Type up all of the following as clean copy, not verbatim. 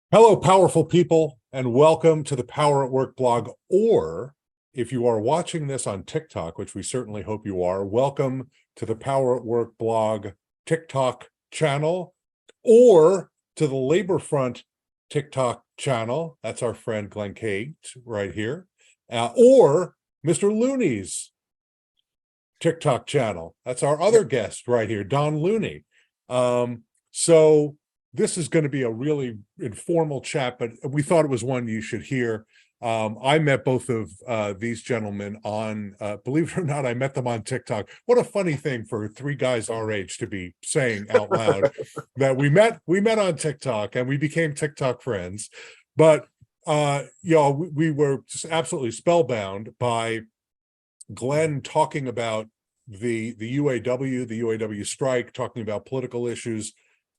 Hello, powerful people, and welcome to the Power at Work blog. Or if you are watching this on TikTok, which we certainly hope you are, welcome to the Power at Work blog TikTok channel, or to the Laborfront TikTok channel. That's our friend Glenn Kage right here, or Mr. Looney's TikTok channel. That's our other guest right here, Don Looney. So this is going to be a really informal chat, but we thought it was one you should hear. I met both of these gentlemen on, believe it or not, I met them on TikTok. What a funny thing for three guys our age to be saying out loud that we met on TikTok and we became TikTok friends. But we were just absolutely spellbound by Glenn talking about the UAW strike, talking about political issues.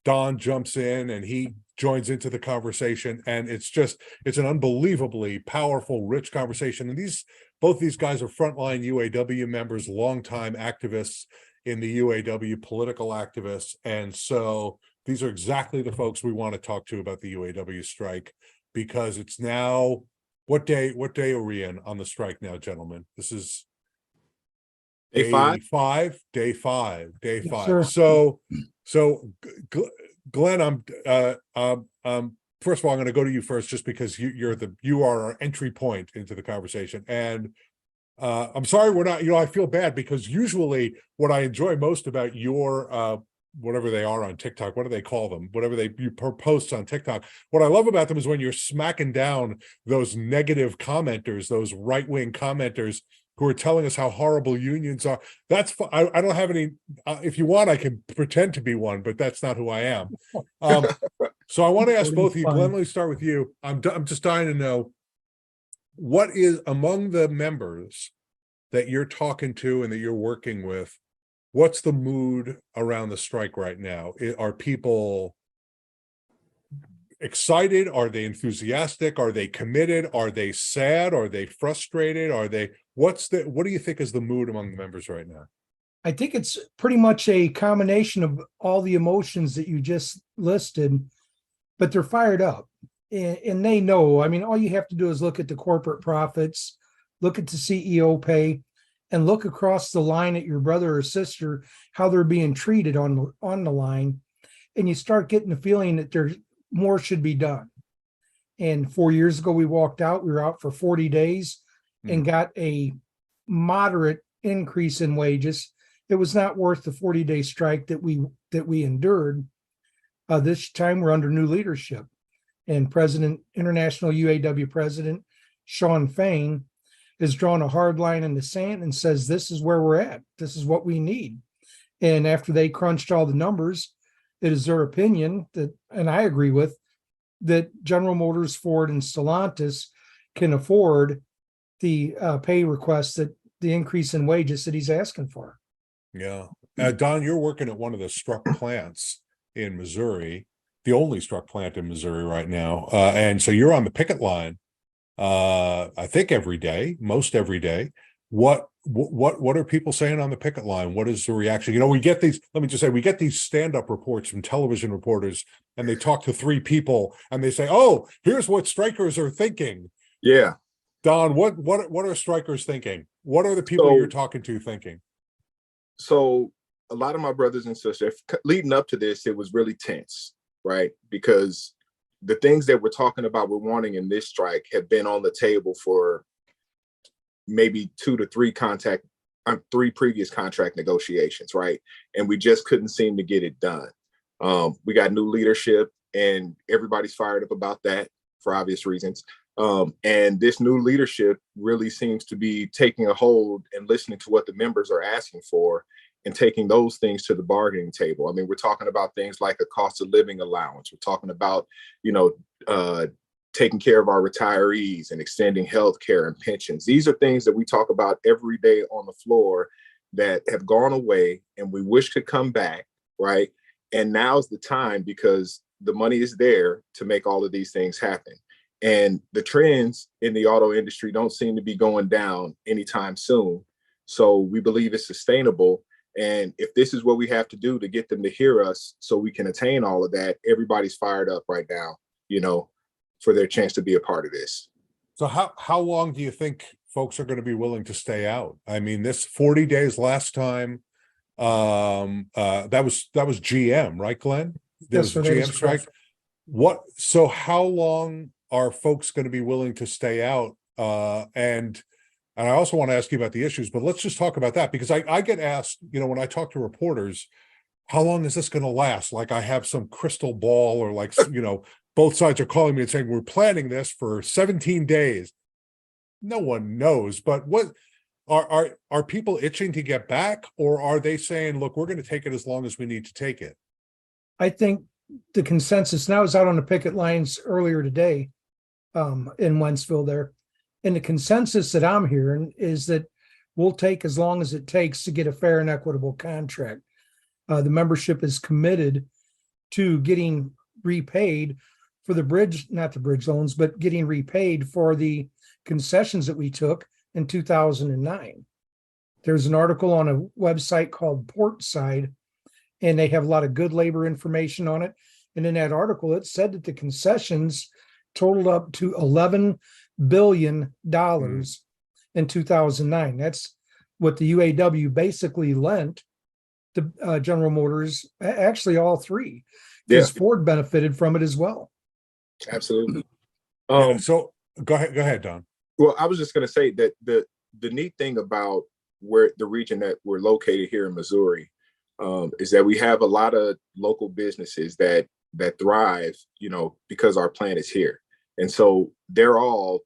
Don jumps in and he joins into the conversation, and it's an unbelievably powerful, rich conversation. And both these guys are frontline UAW members, longtime activists in the UAW, political activists. And so these are exactly the folks we want to talk to about the UAW strike, because it's now, what day are we in on the strike now, gentlemen? This is day five. Sure. So Glenn, first of all, I'm going to go to you first, just because you are our entry point into the conversation. And I'm sorry we're not, I feel bad, because usually what I enjoy most about your whatever they are on TikTok, what do they call them? Whatever you post on TikTok. What I love about them is when you're smacking down those negative commenters, those right-wing commenters who are telling us how horrible unions are. That's I don't have any. If you want, I can pretend to be one, but that's not who I am. So I want to ask both of you. Glenn, let me start with you. I'm just dying to know, what is, among the members that you're talking to and that you're working with, what's the mood around the strike right now? Are people excited? Are they enthusiastic? Are they committed? Are they sad? Are they frustrated? What do you think is the mood among the members right now? I think it's pretty much a combination of all the emotions that you just listed, but they're fired up and they know. I mean, all you have to do is look at the corporate profits, look at the CEO pay, and look across the line at your brother or sister, how they're being treated on the line. And you start getting the feeling that there's more should be done. And 4 years ago, we walked out. We were out for 40 days and got a moderate increase in wages. It was not worth the 40-day strike that we endured. This time we're under new leadership, and International UAW President Shawn Fain has drawn a hard line in the sand and says, this is where we're at. This is what we need. And after they crunched all the numbers, it is their opinion that, and I agree with, that General Motors, Ford, and Stellantis can afford the pay request, that the increase in wages that he's asking for. Yeah. Don, you're working at one of the struck plants in Missouri, the only struck plant in Missouri right now. And so you're on the picket line, I think most every day. What are people saying on the picket line? What is the reaction? We get these, let me just say, we get these stand-up reports from television reporters, and they talk to three people and they say, oh, here's what strikers are thinking. Yeah. Don, what are strikers thinking? What are the people you're talking to thinking? So a lot of my brothers and sisters, leading up to this, it was really tense, right? Because the things that we're talking about, we're wanting in this strike, have been on the table for maybe 2 to 3 3 previous contract negotiations, right? And we just couldn't seem to get it done. We got new leadership, and everybody's fired up about that for obvious reasons. And this new leadership really seems to be taking a hold and listening to what the members are asking for and taking those things to the bargaining table. I mean, we're talking about things like a cost of living allowance. We're talking about, taking care of our retirees and extending health care and pensions. These are things that we talk about every day on the floor that have gone away and we wish could come back, right? And now's the time, because the money is there to make all of these things happen. And the trends in the auto industry don't seem to be going down anytime soon. So we believe it's sustainable. And if this is what we have to do to get them to hear us so we can attain all of that, everybody's fired up right now. for their chance to be a part of this. So how long do you think folks are going to be willing to stay out? I mean, this 40 days last time, that was GM, right, Glenn? There was a GM strike. So how long are folks going to be willing to stay out? And I also want to ask you about the issues, but let's just talk about that, because I get asked, when I talk to reporters, how long is this going to last? Like I have some crystal ball, or like, both sides are calling me and saying, we're planning this for 17 days. No one knows, but what are people itching to get back, or are they saying, look, we're going to take it as long as we need to take it? I think the consensus now is out on the picket lines earlier today in Wentzville there. And the consensus that I'm hearing is that we'll take as long as it takes to get a fair and equitable contract. The membership is committed to getting repaid for not the bridge loans, but getting repaid for the concessions that we took in 2009. There's an article on a website called Portside, and they have a lot of good labor information on it. And in that article, it said that the concessions totaled up to $11 billion in 2009. That's what the UAW basically lent to General Motors, actually all three, because Ford benefited from it as well. Absolutely. So go ahead, Don. Well, I was just going to say that the neat thing about where the region that we're located here in Missouri is that we have a lot of local businesses that thrive, because our plant is here. And so they're all,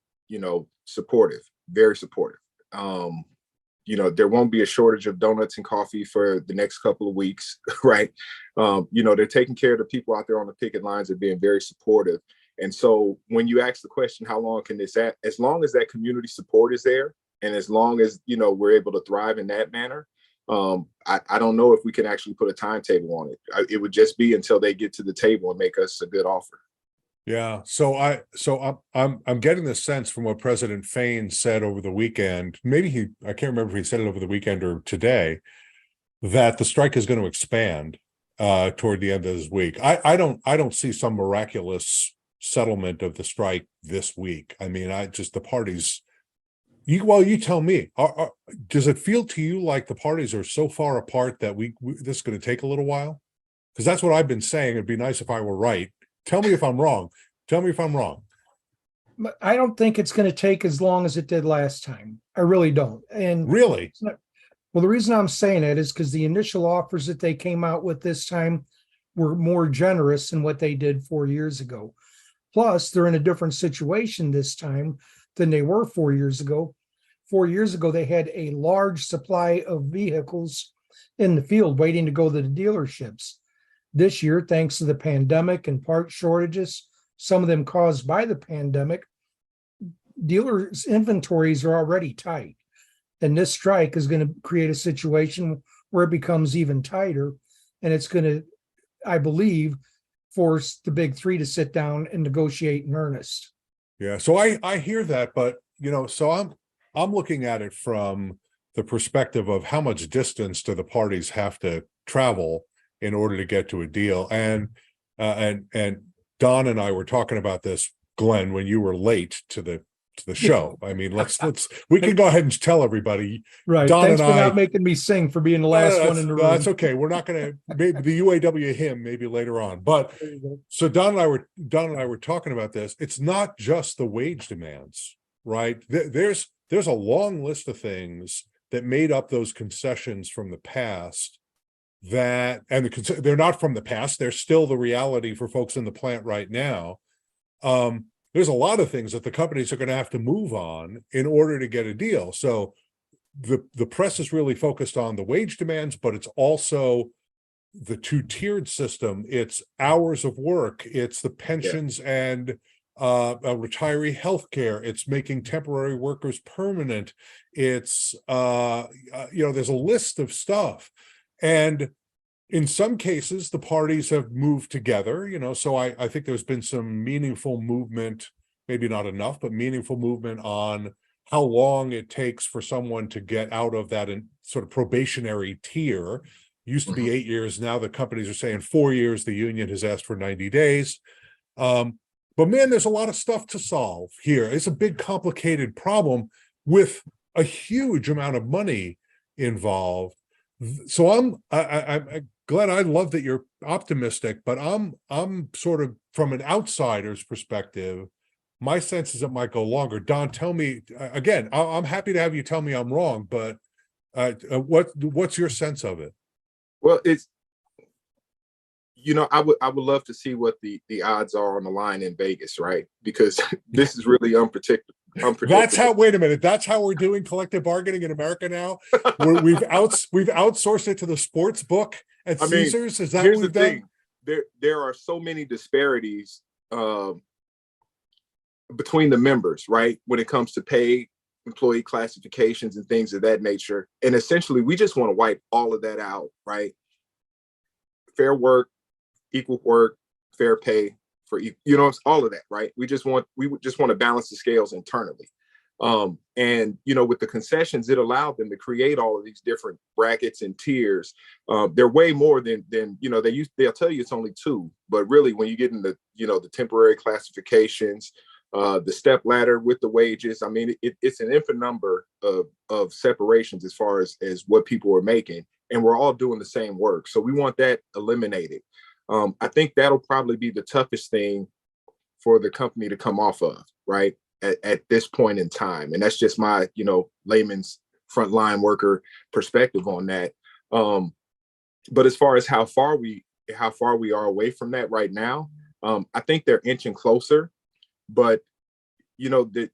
supportive, very supportive. There won't be a shortage of donuts and coffee for the next couple of weeks, right? They're taking care of the people out there on the picket lines and being very supportive. And so when you ask the question, how long can this act? As long as that community support is there, and as long as, we're able to thrive in that manner, I don't know if we can actually put a timetable on it. It would just be until they get to the table and make us a good offer. Yeah. So I'm getting the sense from what President Fain said over the weekend, I can't remember if he said it over the weekend or today, that the strike is going to expand toward the end of this week. I don't see some miraculous settlement of the strike this week. I mean, the parties, you tell me, does it feel to you like the parties are so far apart that this is going to take a little while? Because that's what I've been saying. It'd be nice if I were right. Tell me if I'm wrong. But I don't think it's going to take as long as it did last time. I really don't. And really, well, the reason I'm saying that is because the initial offers that they came out with this time were more generous than what they did 4 years ago. Plus, they're in a different situation this time than they were 4 years ago. 4 years ago, they had a large supply of vehicles in the field waiting to go to the dealerships. This year, thanks to the pandemic and part shortages, some of them caused by the pandemic, dealers' inventories are already tight. And this strike is going to create a situation where it becomes even tighter. And it's going to, I believe, force the big three to sit down and negotiate in earnest. Yeah. So I hear that, but so I'm looking at it from the perspective of how much distance do the parties have to travel in order to get to a deal. And Don and I were talking about this, Glenn, when you were late to the show. I mean, we can go ahead and tell everybody. Right. Don Thanks and for I, not making me sing for being the last one in the room. That's okay. We're not going to, maybe the UAW hymn maybe later on. But so Don and I were talking about this. It's not just the wage demands, right? There's a long list of things that made up those concessions from the past they're not from the past. They're still the reality for folks in the plant right now. There's a lot of things that the companies are going to have to move on in order to get a deal. So the press is really focused on the wage demands, but it's also the two-tiered system. It's hours of work. It's the pensions and retiree health care. It's making temporary workers permanent. It's there's a list of stuff. And in some cases, the parties have moved together, so I think there's been some meaningful movement, maybe not enough, but meaningful movement on how long it takes for someone to get out of that sort of probationary tier. Used to be 8 years. Now the companies are saying 4 years. The union has asked for 90 days. But man, there's a lot of stuff to solve here. It's a big, complicated problem with a huge amount of money involved. So I'm Glenn, I love that you're optimistic, but I'm sort of from an outsider's perspective, my sense is it might go longer. Don, tell me again. I'm happy to have you tell me I'm wrong, but what's your sense of it? Well, it's, I would love to see what the odds are on the line in Vegas, right? Because this is really unpredictable. That's how. Wait a minute. That's how we're doing collective bargaining in America now. We've outsourced it to the sports book at Caesars. Is that here's what we've the done? thing. There are so many disparities between the members, right? When it comes to pay, employee classifications, and things of that nature. And essentially, we just want to wipe all of that out, right? Fair work, equal work, fair pay for all of that, right? We just want to balance the scales internally. And with the concessions, it allowed them to create all of these different brackets and tiers. They're way more than they'll tell you it's only two, but really when you get into the temporary classifications, the step ladder with the wages, I mean, it's an infinite number of separations as far as what people are making, and we're all doing the same work. So we want that eliminated. I think that'll probably be the toughest thing for the company to come off of, right? At this point in time. And that's just my, layman's frontline worker perspective on that. But as far as how far we are away from that right now, I think they're inching closer, but that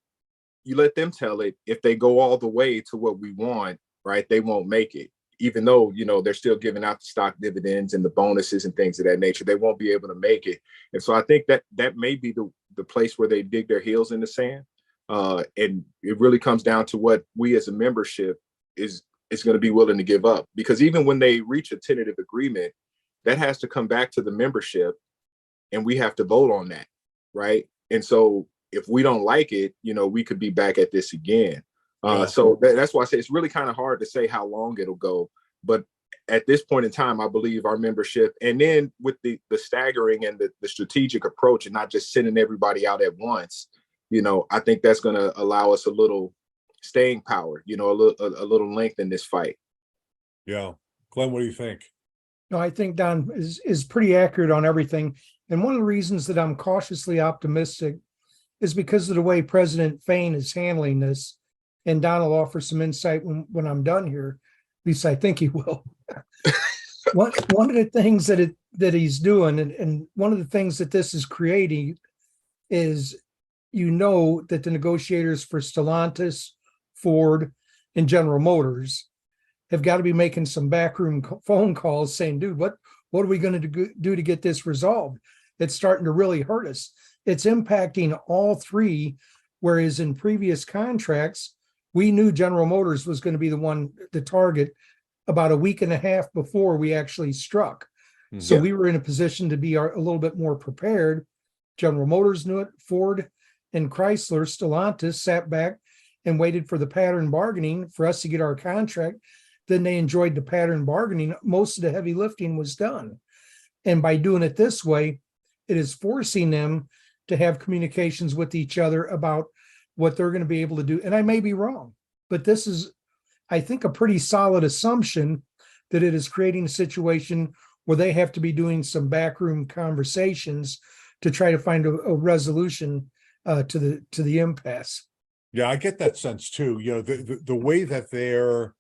you let them tell it. If they go all the way to what we want, right, they won't make it. Even though, they're still giving out the stock dividends and the bonuses and things of that nature, they won't be able to make it. And so I think that may be the place where they dig their heels in the sand. And it really comes down to what we as a membership is going to be willing to give up. Because even when they reach a tentative agreement, that has to come back to the membership and we have to vote on that, right? And so if we don't like it, we could be back at this again. So that's why I say it's really kind of hard to say how long it'll go. But at this point in time, I believe our membership, and then with the staggering and the strategic approach and not just sending everybody out at once, I think that's going to allow us a little staying power, a little length in this fight. Yeah. Glenn, what do you think? No, I think Don is pretty accurate on everything. And one of the reasons that I'm cautiously optimistic is because of the way President Fain is handling this. And Don will offer some insight when I'm done here. At least I think he will. One of the things that he's doing, and one of the things that this is creating is, that the negotiators for Stellantis, Ford, and General Motors have got to be making some backroom phone calls saying, dude, what are we going to do to get this resolved? It's starting to really hurt us. It's impacting all three, whereas in previous contracts, we knew General Motors was going to be the target about a week and a half before we actually struck. Mm-hmm. So we were in a position to be a little bit more prepared. General Motors knew it. Ford and Chrysler, Stellantis sat back and waited for the pattern bargaining for us to get our contract. Then they enjoyed the pattern bargaining. Most of the heavy lifting was done. And by doing it this way, it is forcing them to have communications with each other about what they're going to be able to do. And I may be wrong, but this is, I think, a pretty solid assumption that it is creating a situation where they have to be doing some backroom conversations to try to find a resolution to the impasse. Yeah, I get that sense too. The way that their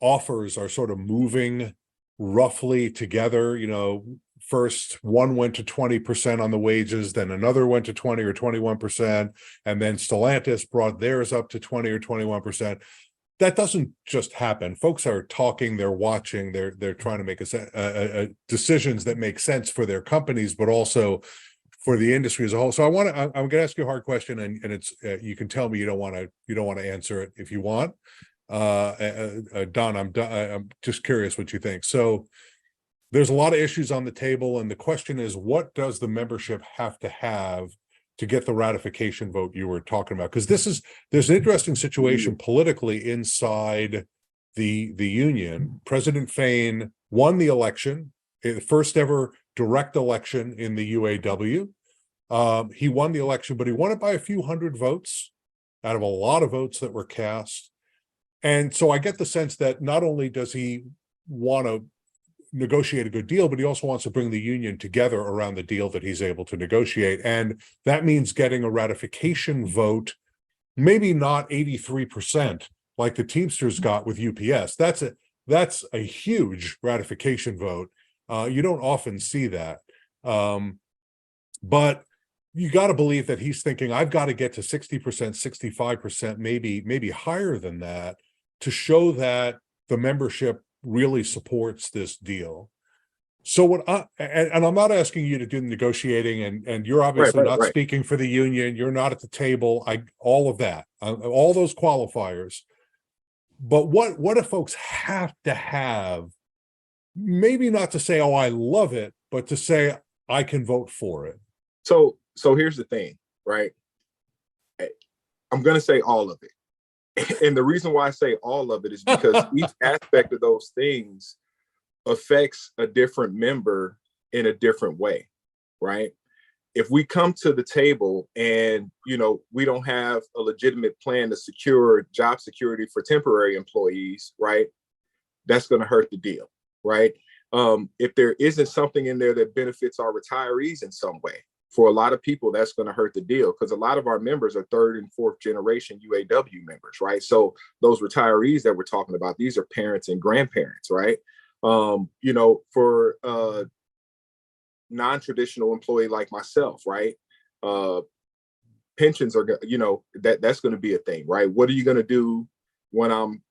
offers are sort of moving roughly together, first one went to 20% on the wages, then another went to 20 or 21%, and then Stellantis brought theirs up to 20 or 21%. That doesn't just happen. Folks are talking, they're watching, they're trying to make decisions that make sense for their companies, but also for the industry as a whole. So I'm going to ask you a hard question, and it's you can tell me you don't want to answer it if you want. Don, I'm just curious what you think. So there's a lot of issues on the table, and the question is, what does the membership have to get the ratification vote you were talking about? Because there's an interesting situation politically inside the union. President Fain won the election, the first ever direct election in the UAW. He won the election, but he won it by a few hundred votes out of a lot of votes that were cast. And so I get the sense that not only does he want to negotiate a good deal, but he also wants to bring the union together around the deal that he's able to negotiate. And that means getting a ratification vote, maybe not 83% like the Teamsters got with UPS. That's a huge ratification vote. You don't often see that. But you got to believe that he's thinking, I've got to get to 60%, 65%, maybe higher than that, to show that the membership really supports this deal. So and I'm not asking you to do the negotiating, and you're obviously not speaking for the union. You're not at the table. All of that, all those qualifiers. But what do folks have to have? Maybe not to say, oh, I love it, but to say I can vote for it. So here's the thing, right? I'm going to say all of it. And the reason why I say all of it is because each aspect of those things affects a different member in a different way, right? If we come to the table and, we don't have a legitimate plan to secure job security for temporary employees, right? That's going to hurt the deal, right? If there isn't something in there that benefits our retirees in some way, for a lot of people, that's going to hurt the deal, because a lot of our members are third and fourth generation UAW members, right? So those retirees that we're talking about, these are parents and grandparents, right? For a non-traditional employee like myself, right? Pensions are, that's going to be a thing, right? What are you going to do when I'm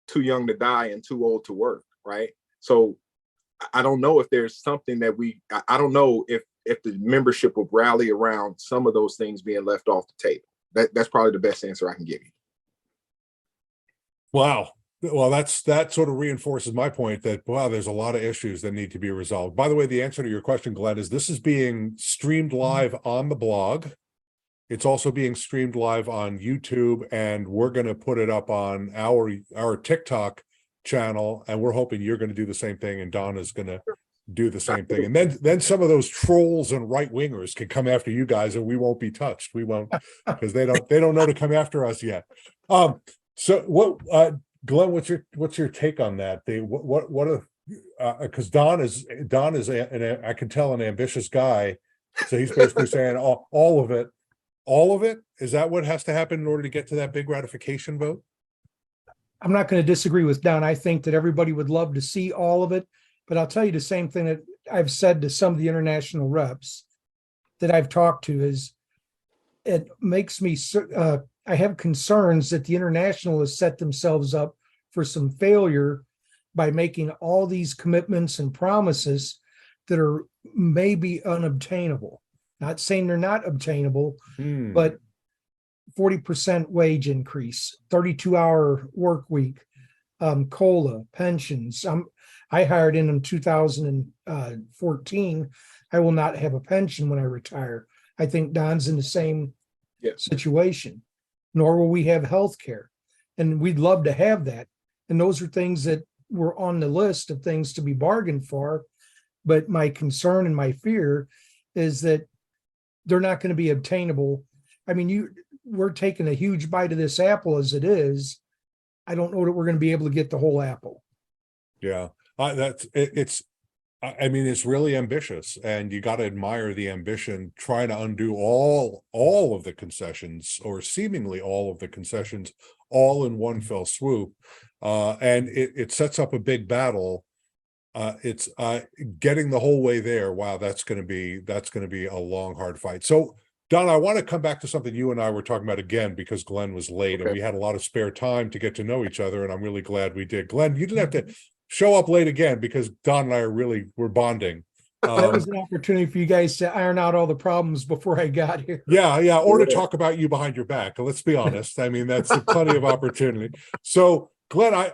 too young to die and too old to work, right? So I don't know if there's something that I don't know if the membership will rally around some of those things being left off the table. That's probably the best answer I can give you. Wow. Well, that sort of reinforces my point that, wow, there's a lot of issues that need to be resolved. By the way, the answer to your question, Glenn, is this is being streamed live on the blog. It's also being streamed live on YouTube, and we're going to put it up on our TikTok channel, and we're hoping you're going to do the same thing, and Don is going to do the same thing. And then some of those trolls and right wingers can come after you guys, and we won't be touched. We won't, because they don't know to come after us yet. So what, Glenn, what's your take on that? Because Don is I can tell, an ambitious guy. So he's basically saying all of it. All of it? Is that what has to happen in order to get to that big ratification vote? I'm not going to disagree with Don. I think that everybody would love to see all of it, but I'll tell you the same thing that I've said to some of the international reps that I've talked to is it makes me, I have concerns that the international has set themselves up for some failure by making all these commitments and promises that are maybe unobtainable. Not saying they're not obtainable, but 40% wage increase, 32-hour work week, COLA, pensions. I hired in 2014. I will not have a pension when I retire. I think Don's in the same situation, nor will we have health care. And we'd love to have that. And those are things that were on the list of things to be bargained for. But my concern and my fear is that they're not going to be obtainable. I mean, we're taking a huge bite of this apple as it is. I don't know that we're going to be able to get the whole apple. Yeah, it's really ambitious, and you got to admire the ambition, trying to undo all of the concessions, or seemingly all of the concessions, all in one fell swoop. And it sets up a big battle. It's getting the whole way there. Wow, that's going to be a long, hard fight. So, Don, I want to come back to something you and I were talking about again, because Glenn was late, and we had a lot of spare time to get to know each other, and I'm really glad we did. Glenn, you didn't have to show up late again, because Don and I we're bonding. That was an opportunity for you guys to iron out all the problems before I got here. Yeah, or to talk about you behind your back. Let's be honest. I mean, that's plenty of opportunity. So, Glenn,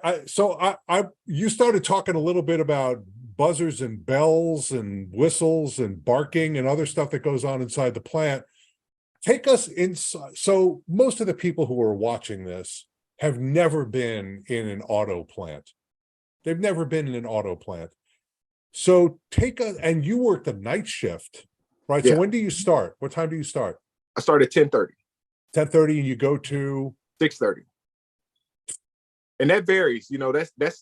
you started talking a little bit about buzzers and bells and whistles and barking and other stuff that goes on inside the plant. Take us inside. So most of the people who are watching this have never been in an auto plant. They've never been in an auto plant. So and you work the night shift Right. So when do you start? What time do you start? I start at 10:30. 10:30 and you go to 6:30. And that varies,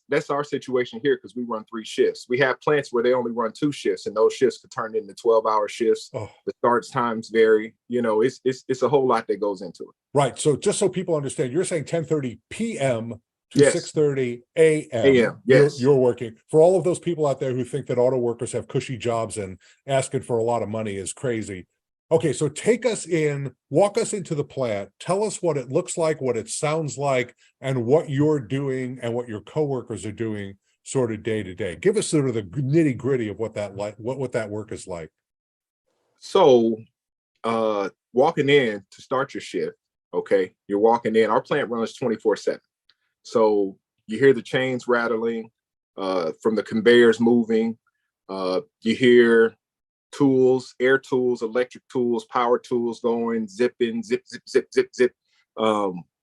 that's our situation here because we run 3 shifts. We have plants where they only run 2 shifts, and those shifts could turn into 12-hour shifts. Oh. The start times vary. It's a whole lot that goes into it. Right. So just so people understand, you're saying 10:30 p.m. to Yes. 6:30 a.m. Yes. You're working. For all of those people out there who think that auto workers have cushy jobs and asking for a lot of money is crazy. Okay, so walk us into the plant, tell us what it looks like, what it sounds like, and what you're doing and what your coworkers are doing sort of day to day. Give us sort of the nitty gritty of what that work is like. So walking in to start your shift, okay, you're walking in, our plant runs 24/7. So you hear the chains rattling from the conveyors moving. You hear tools, air tools, electric tools, power tools going, zipping, zip, zip, zip, zip, zip.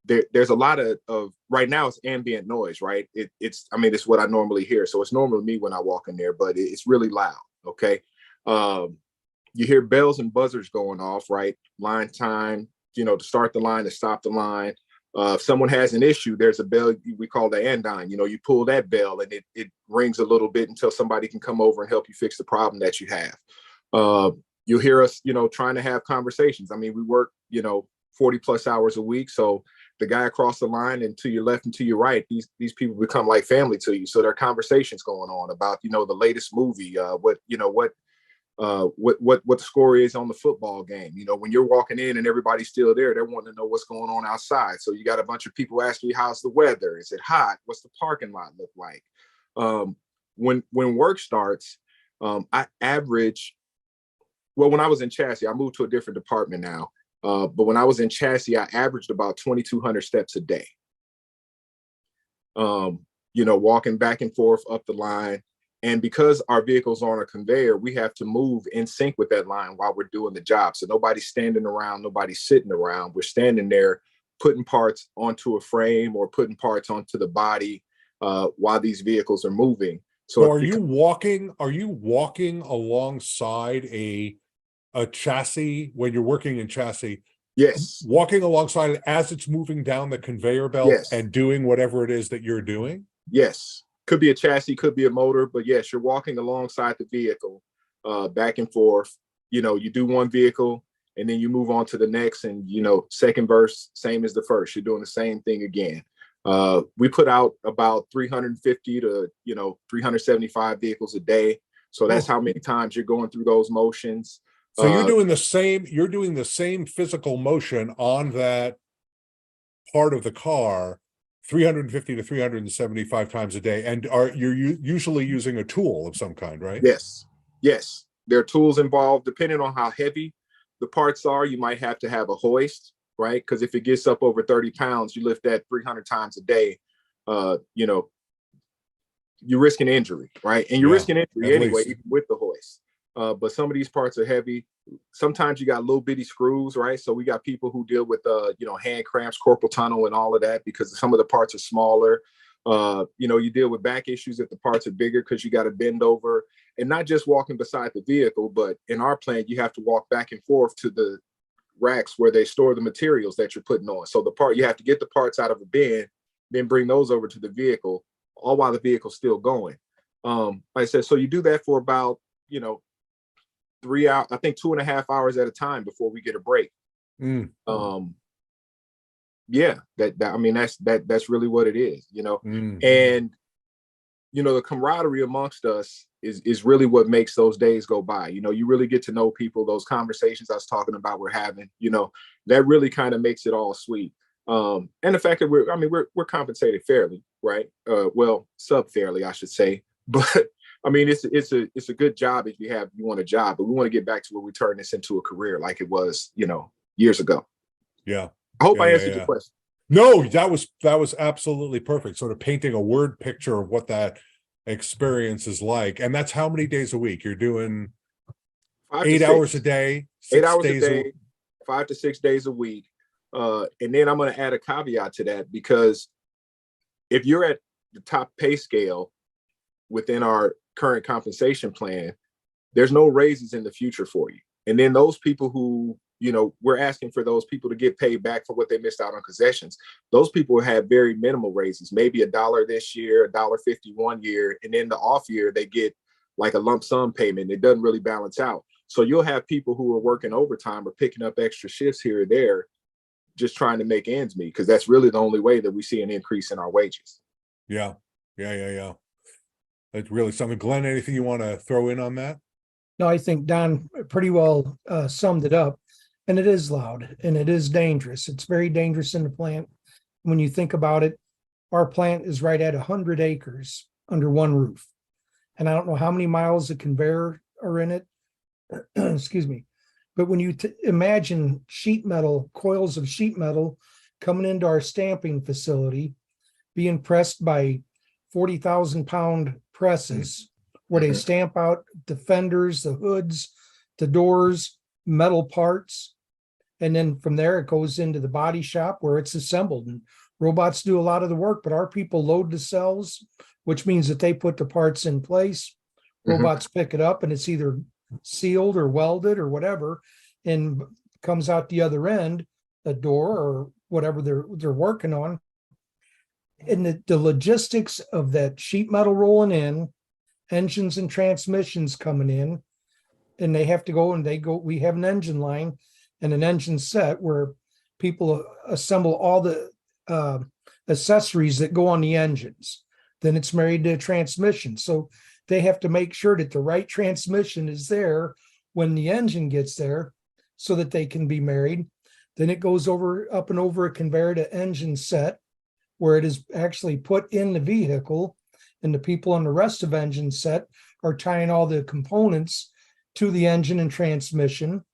There's a lot of right now it's ambient noise, right? It's what I normally hear. So it's normal to me when I walk in there, but it's really loud. Okay. You hear bells and buzzers going off, right? Line time, to start the line, to stop the line. If someone has an issue, there's a bell we call the andine. You pull that bell and it rings a little bit until somebody can come over and help you fix the problem that you have. You'll hear us, trying to have conversations. We work, 40 plus hours a week. So the guy across the line and to your left and to your right, these people become like family to you. So there are conversations going on about, the latest movie, what the score is on the football game. When you're walking in and everybody's still there, they're wanting to know what's going on outside. So you got a bunch of people asking you, how's the weather? Is it hot? What's the parking lot look like? When work starts, I average, well, when I was in chassis, I moved to a different department now. But when I was in chassis, I averaged about 2,200 steps a day. Walking back and forth up the line. And because our vehicles are on a conveyor, we have to move in sync with that line while we're doing the job. So nobody's standing around, nobody's sitting around. We're standing there, putting parts onto a frame or putting parts onto the body while these vehicles are moving. So are you walking alongside a chassis when you're working in chassis? Yes. Walking alongside it as it's moving down the conveyor belt and doing whatever it is that you're doing? Yes. Could be a chassis, could be a motor, but yes, you're walking alongside the vehicle back and forth. You do one vehicle and then you move on to the next and, second verse, same as the first. You're doing the same thing again. We put out about 350 to, 375 vehicles a day. So that's how many times you're going through those motions. So you're doing the same physical motion on that part of the car 350 to 375 times a day. And you're usually using a tool of some kind, right? Yes. Yes. There are tools involved. Depending on how heavy the parts are, you might have to have a hoist, right? Because if it gets up over 30 pounds, you lift that 300 times a day, you're risking injury, right? And you're risking injury anyway, even with the hoist. But some of these parts are heavy. Sometimes you got little bitty screws, right? So we got people who deal with, hand cramps, carpal tunnel and all of that because some of the parts are smaller. You deal with back issues if the parts are bigger because you got to bend over and not just walking beside the vehicle, but in our plant, you have to walk back and forth to the racks where they store the materials that you're putting on. So you have to get the parts out of a bin, then bring those over to the vehicle, all while the vehicle's still going. Like I said, so you do that for about, 3 hours, I think 2.5 hours at a time before we get a break. That's really what it is, and the camaraderie amongst us is really what makes those days go by. You really get to know people. Those conversations I was talking about we're having, that really kind of makes it all sweet. And the fact that we're compensated fairly, right? Sub fairly, I should say. But it's a good job if you want a job, but we want to get back to where we turn this into a career like it was, years ago. Yeah. I hope I answered your question. No, that was absolutely perfect. Sort of painting a word picture of what that experience is like. And that's how many days a week? You're doing 8 hours a day, 8 hours a day, 5 to 6 days a week. And then I'm going to add a caveat to that, because if you're at the top pay scale within our current compensation plan, there's no raises in the future for you. And then those people who, we're asking for those people to get paid back for what they missed out on concessions. Those people have very minimal raises, maybe $1 this year, $1.50 one year, and in the off year they get like a lump sum payment. It doesn't really balance out. So you'll have people who are working overtime or picking up extra shifts here or there, just trying to make ends meet, because that's really the only way that we see an increase in our wages. Yeah. That's really something. Glenn, anything you want to throw in on that? No, I think Don pretty well summed it up. And it is loud and it is dangerous. It's very dangerous in the plant. When you think about it, our plant is right at 100 acres under one roof. And I don't know how many miles of conveyor are in it. Excuse me. But when you imagine sheet metal, coils of sheet metal coming into our stamping facility, being pressed by 40,000 pound presses, where they stamp out the fenders, the hoods, the doors, metal parts. And then from there, it goes into the body shop where it's assembled. And robots do a lot of the work, but our people load the cells, which means that they put the parts in place. Robots pick it up and it's either sealed or welded or whatever, and comes out the other end, a door or whatever they're working on. And the logistics of that sheet metal rolling in, engines and transmissions coming in, and they have to go and we have an engine line and an engine set where people assemble all the accessories that go on the engines. Then it's married to a transmission. So they have to make sure that the right transmission is there when the engine gets there so that they can be married. Then it goes up and over a conveyor to engine set, where it is actually put in the vehicle, and the people on the rest of engine set are tying all the components to the engine and transmission.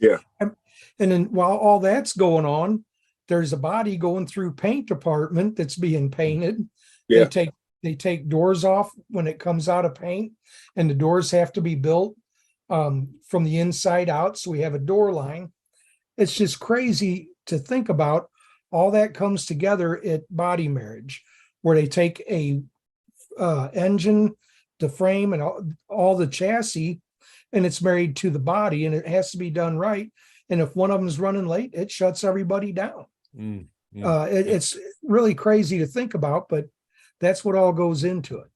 Yeah. And then while all that's going on, there's a body going through paint department that's being painted. Yeah. They take doors off when it comes out of paint, and the doors have to be built from the inside out. So we have a door line. It's just crazy to think about. All that comes together at body marriage, where they take a engine, the frame, and all the chassis, and it's married to the body, and it has to be done right. And if one of them is running late, it shuts everybody down. It's really crazy to think about, but that's what all goes into it.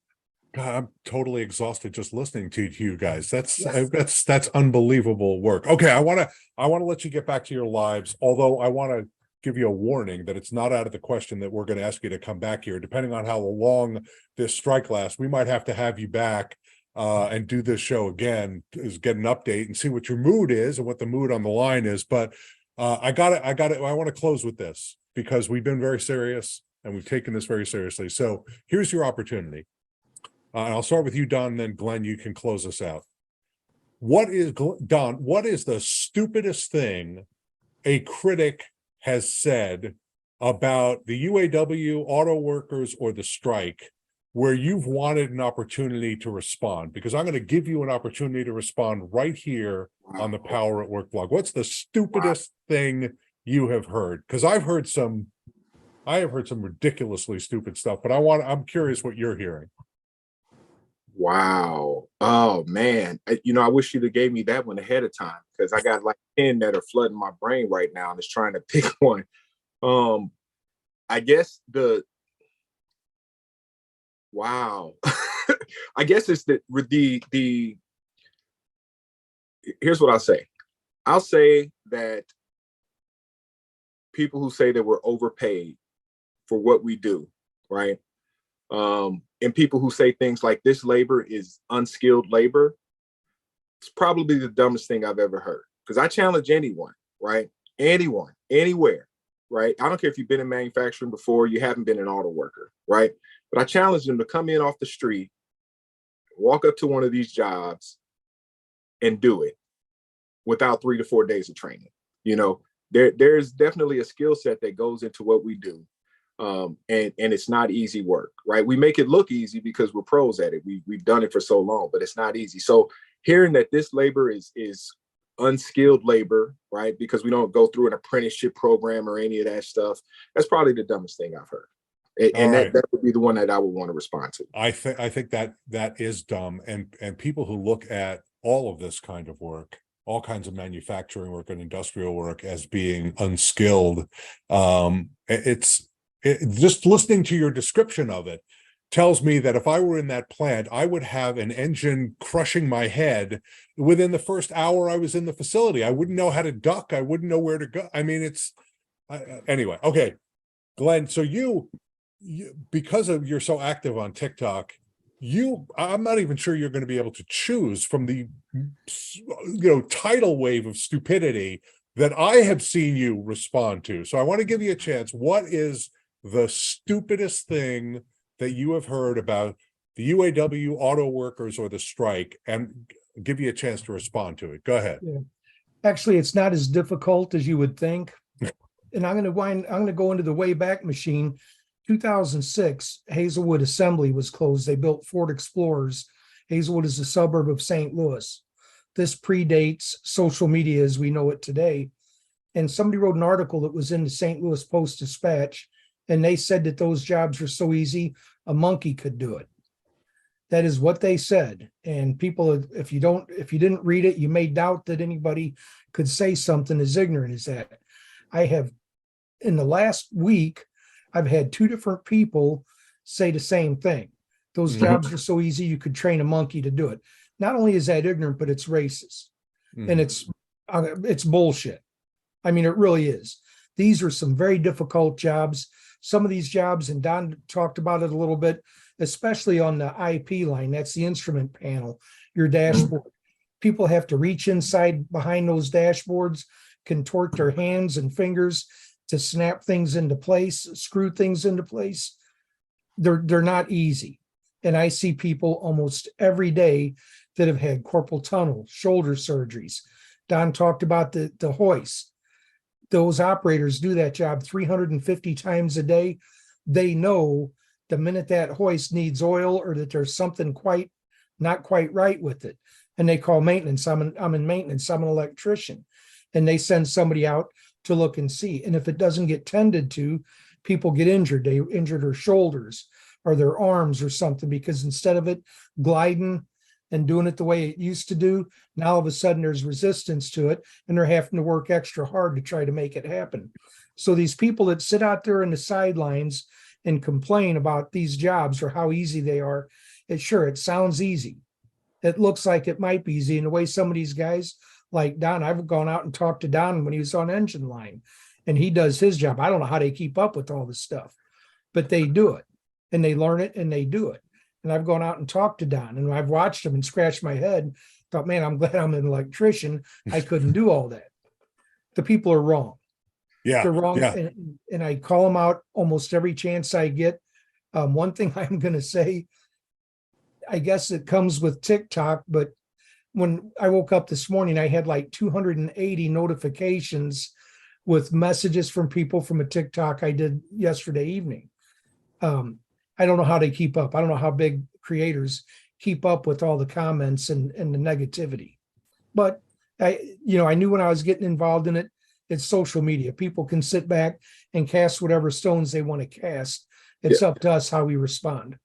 God, I'm totally exhausted just listening to you guys. That's unbelievable work. Okay, I want to let you get back to your lives, although I want to give you a warning that it's not out of the question that we're going to ask you to come back here. Depending on how long this strike lasts, we might have you back and do this show again, is get an update and see what your mood is and what the mood on the line is. But I want to close with this, because we've been very serious and we've taken this very seriously. So here's your opportunity. And I'll start with you, Don, and then Glenn, you can close us out. Don, what is the stupidest thing a critic has said about the UAW, auto workers, or the strike, where you've wanted an opportunity to respond? Because I'm going to give you an opportunity to respond right here on the Power at Work blog. What's the stupidest thing you have heard? Because I have heard some ridiculously stupid stuff, but I'm curious what you're hearing. Wow. Oh man. I wish you'd have gave me that one ahead of time, because I got like 10 that are flooding my brain right now and it's trying to pick one. I guess wow. I guess it's here's what I'll say. I'll say that people who say that we're overpaid for what we do, right? And people who say things like this labor is unskilled labor, it's probably the dumbest thing I've ever heard. Because I challenge anyone, right? Anyone, anywhere, right? I don't care if you've been in manufacturing before, you haven't been an auto worker, right? But I challenge them to come in off the street, walk up to one of these jobs and do it without 3 to 4 days of training. There's definitely a skill set that goes into what we do. And it's not easy work, right? We make it look easy because we're pros at it. We've done it for so long, but it's not easy. So hearing that this labor is unskilled labor, right? Because we don't go through an apprenticeship program or any of that stuff. That's probably the dumbest thing I've heard. And that would be the one that I would want to respond to. I think that is dumb. And people who look at all of this kind of work, all kinds of manufacturing work and industrial work as being unskilled. Just listening to your description of it tells me that if I were in that plant, I would have an engine crushing my head within the first hour I was in the facility. I wouldn't know how to duck. I wouldn't know where to go. I mean, anyway. Okay, Glenn. So you because of you're so active on TikTok, I'm not even sure you're going to be able to choose from the tidal wave of stupidity that I have seen you respond to. So I want to give you a chance. What is the stupidest thing that you have heard about the UAW auto workers or the strike, and give you a chance to respond to it? Go ahead. Yeah. Actually, it's not as difficult as you would think. And I'm going to go into the Wayback Machine. 2006, Hazelwood Assembly was closed. They built Ford Explorers. Hazelwood is a suburb of St. Louis. This predates social media as we know it today. And somebody wrote an article that was in the St. Louis Post-Dispatch, and they said that those jobs were so easy, a monkey could do it. That is what they said. And people, if you didn't read it, you may doubt that anybody could say something as ignorant as that. I have, in the last week, I've had 2 different people say the same thing. Those jobs are so easy, you could train a monkey to do it. Not only is that ignorant, but it's racist. And it's bullshit. I mean, it really is. These are some very difficult jobs. Some of these jobs, and Don talked about it a little bit, especially on the IP line, that's the instrument panel, your dashboard. People have to reach inside behind those dashboards, contort their hands and fingers to snap things into place, screw things into place. They're not easy. And I see people almost every day that have had carpal tunnel, shoulder surgeries. Don talked about the hoist. Those operators do that job 350 times a day. They know the minute that hoist needs oil or that there's something not quite right with it. And they call maintenance. I'm in maintenance. I'm an electrician. And they send somebody out to look and see. And if it doesn't get tended to, people get injured. They injured their shoulders or their arms or something, because instead of it gliding and doing it the way it used to do, now all of a sudden there's resistance to it, and they're having to work extra hard to try to make it happen. So these people that sit out there in the sidelines and complain about these jobs or how easy they are, it sounds easy. It looks like it might be easy. And the way some of these guys like Don, I've gone out and talked to Don when he was on engine line, and he does his job. I don't know how they keep up with all this stuff, but they do it, and they learn it, and they do it. And I've gone out and talked to Don, and I've watched him and scratched my head, thought, man, I'm glad I'm an electrician. I couldn't do all that. The people are wrong. Yeah, they're wrong. Yeah. And I call them out almost every chance I get. One thing I'm going to say, I guess it comes with TikTok, but when I woke up this morning, I had like 280 notifications with messages from people from a TikTok I did yesterday evening. I don't know how they keep up. I don't know how big creators keep up with all the comments and the negativity. But I knew when I was getting involved in it, it's social media. People can sit back and cast whatever stones they want to cast. It's up to us how we respond.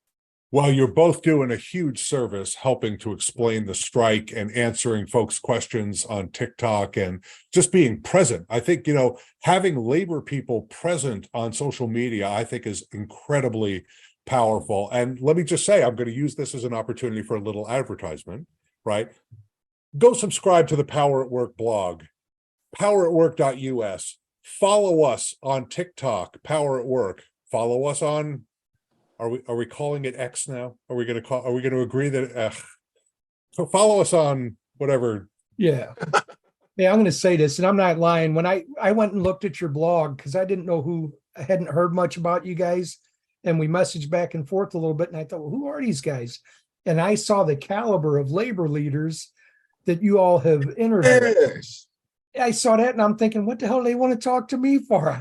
Well, you're both doing a huge service helping to explain the strike and answering folks' questions on TikTok and just being present. I think, having labor people present on social media, I think is incredibly powerful. And let me just say, I'm going to use this as an opportunity for a little advertisement, right? Go subscribe to the Power at Work blog, poweratwork.us. Follow us on TikTok, Power at Work. Follow us on, are we calling it X now? Are we going to agree that so follow us on whatever? Yeah. Yeah, I'm going to say this, and I'm not lying. When I went and looked at your blog, because I didn't know I hadn't heard much about you guys, and we messaged back and forth a little bit, and I thought, well, who are these guys? And I saw the caliber of labor leaders that you all have interviewed. Yes. I saw that, and I'm thinking, what the hell do they want to talk to me for?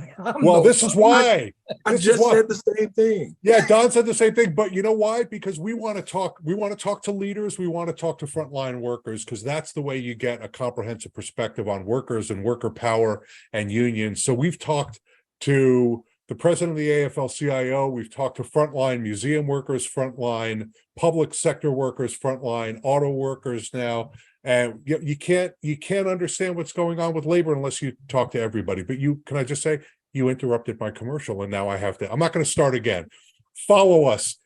This is why. I just said the same thing. Yeah, Don said the same thing, but you know why? Because we want to talk to leaders, we want to talk to frontline workers, because that's the way you get a comprehensive perspective on workers and worker power and unions. So we've talked to the president of the AFL-CIO, we've talked to frontline museum workers, frontline public sector workers, frontline auto workers now. And you can't understand what's going on with labor unless you talk to everybody. But can I just say, you interrupted my commercial, and now I'm not going to start again. Follow us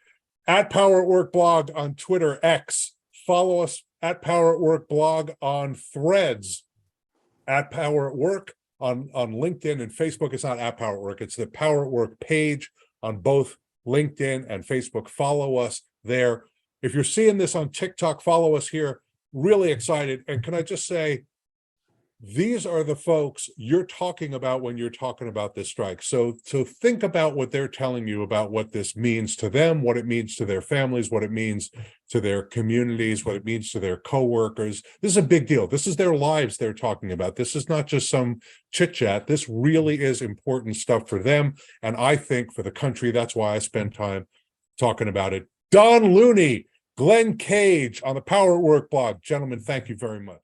at Power at Work Blog on Twitter, X. Follow us at Power at Work Blog on Threads, at Power at Work on LinkedIn and Facebook. It's not at Power at Work, it's the Power at Work page on both LinkedIn and Facebook. Follow us there. If you're seeing this on TikTok, follow us here. Really excited. And can I just say, these are the folks you're talking about when you're talking about this strike. So think about what they're telling you about what this means to them, what it means to their families, what it means to their communities, what it means to their coworkers. This is a big deal. This is their lives they're talking about. This is not just some chit chat. This really is important stuff for them. And I think for the country, that's why I spend time talking about it. Don Looney, Glenn Kage on the Power at Work blog. Gentlemen, thank you very much.